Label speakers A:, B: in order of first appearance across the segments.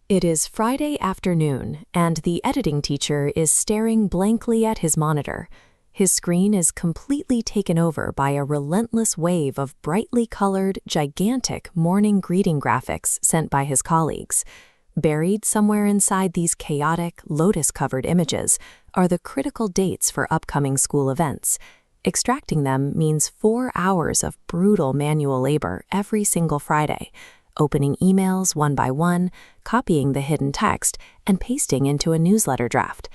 A: It is Friday afternoon, and the editing teacher is staring blankly at his monitor. His screen is completely taken over by a relentless wave of brightly colored, gigantic morning greeting graphics sent by his colleagues. Buried somewhere inside these chaotic, lotus-covered images are the critical dates for upcoming school events. Extracting them means 4 hours of brutal manual labor every single Friday. Opening emails one by one, copying the hidden text, and pasting into a newsletter draft.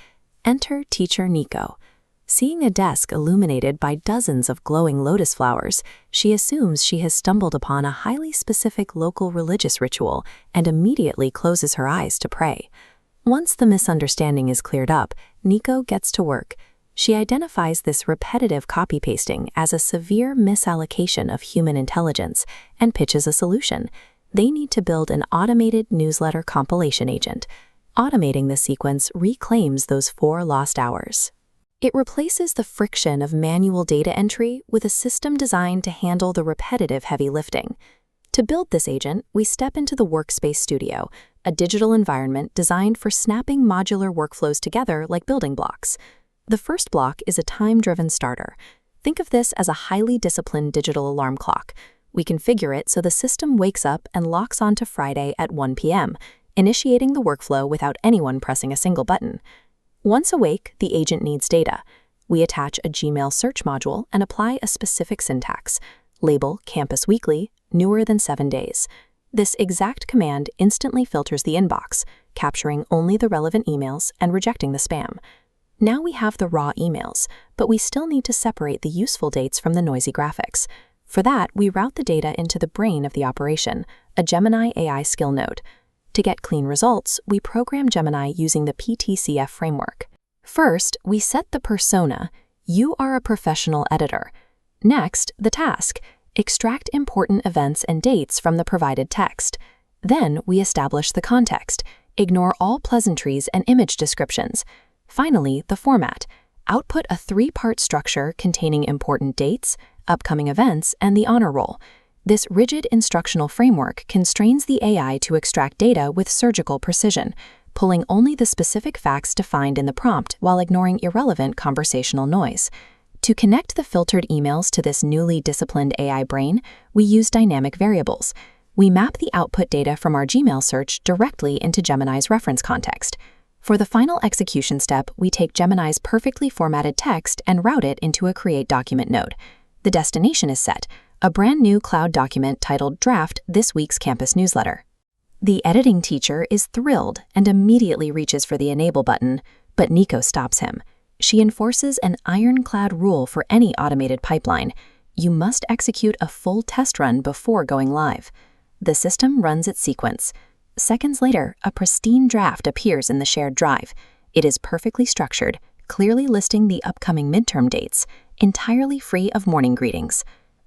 A: Enter Teacher Nico. Seeing a desk illuminated by dozens of glowing lotus flowers, she assumes she has stumbled upon a highly specific local religious ritual and immediately closes her eyes to pray. Once the misunderstanding is cleared up, Nico gets to work. She identifies this repetitive copy-pasting as a severe misallocation of human intelligence and pitches a solution. They need to build an automated newsletter compilation agent. Automating the sequence reclaims those 4 lost hours. It replaces the friction of manual data entry with a system designed to handle the repetitive heavy lifting. To build this agent, we step into the Workspace Studio, a digital environment designed for snapping modular workflows together like building blocks. The first block is a time-driven starter. Think of this as a highly disciplined digital alarm clock. We configure it so the system wakes up and locks on to Friday at 1 p.m., initiating the workflow without anyone pressing a single button. Once awake, the agent needs data. We attach a Gmail search module and apply a specific syntax. Label Campus Weekly, newer than 7 days. This exact command instantly filters the inbox, capturing only the relevant emails and rejecting the spam. Now we have the raw emails, but we still need to separate the useful dates from the noisy graphics. For that, we route the data into the brain of the operation, a Gemini AI skill node. To get clean results, we program Gemini using the PTCF framework. First, we set the persona. You are a professional editor. Next, the task. Extract important events and dates from the provided text. Then, we establish the context. Ignore all pleasantries and image descriptions. Finally, the format. Output a 3-part structure containing important dates, upcoming events, and the honor roll. This rigid instructional framework constrains the AI to extract data with surgical precision, pulling only the specific facts defined in the prompt while ignoring irrelevant conversational noise. To connect the filtered emails to this newly disciplined AI brain, we use dynamic variables. We map the output data from our Gmail search directly into Gemini's reference context. For the final execution step, we take Gemini's perfectly formatted text and route it into a Create Document node. The destination is set, a brand new cloud document titled Draft This Week's Campus Newsletter. The editing teacher is thrilled and immediately reaches for the Enable button, but Nico stops him. She enforces an ironclad rule for any automated pipeline. You must execute a full test run before going live. The system runs its sequence. Seconds later, a pristine draft appears in the shared drive. It is perfectly structured, clearly listing the upcoming midterm dates, entirely free of morning greetings.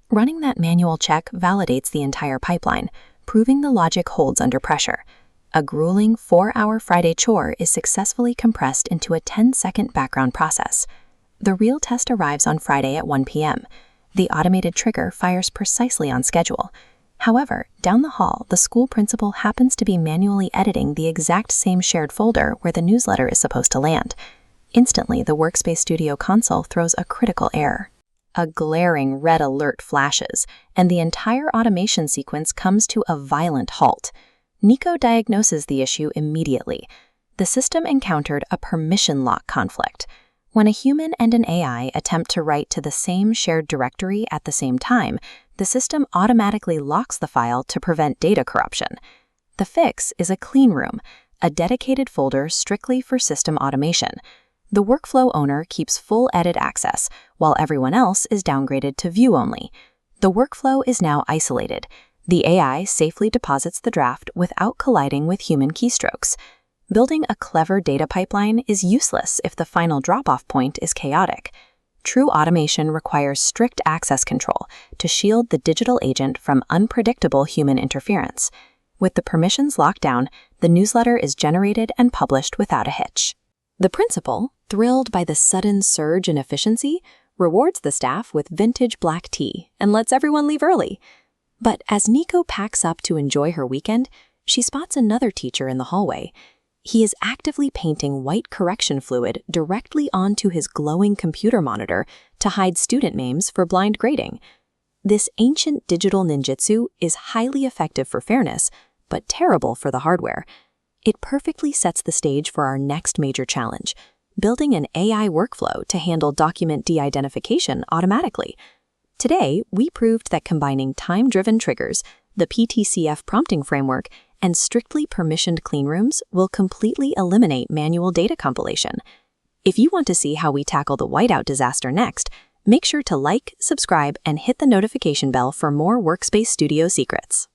A: Running that manual check validates the entire pipeline, proving the logic holds under pressure. A grueling 4-hour Friday chore is successfully compressed into a 10-second background process. The real test arrives on Friday at 1 p.m. The automated trigger fires precisely on schedule. However, down the hall, the school principal happens to be manually editing the exact same shared folder where the newsletter is supposed to land. Instantly, the Workspace Studio console throws a critical error. A glaring red alert flashes, and the entire automation sequence comes to a violent halt. Nico diagnoses the issue immediately. The system encountered a permission lock conflict. When a human and an AI attempt to write to the same shared directory at the same time, the system automatically locks the file to prevent data corruption. The fix is a clean room, a dedicated folder strictly for system automation. The workflow owner keeps full edit access, while everyone else is downgraded to view only. The workflow is now isolated. The AI safely deposits the draft without colliding with human keystrokes. Building a clever data pipeline is useless if the final drop-off point is chaotic. True automation requires strict access control to shield the digital agent from unpredictable human interference. With the permissions locked down, the newsletter is generated and published without a hitch. The principal, thrilled by the sudden surge in efficiency, rewards the staff with vintage black tea and lets everyone leave early. But as Nico packs up to enjoy her weekend, she spots another teacher in the hallway. He is actively painting white correction fluid directly onto his glowing computer monitor to hide student names for blind grading. This ancient digital ninjutsu is highly effective for fairness, but terrible for the hardware. It perfectly sets the stage for our next major challenge, building an AI workflow to handle document de-identification automatically. Today, we proved that combining time-driven triggers, the PTCF prompting framework, and strictly permissioned cleanrooms will completely eliminate manual data compilation. If you want to see how we tackle the whiteout disaster next, make sure to like, subscribe, and hit the notification bell for more Workspace Studio secrets.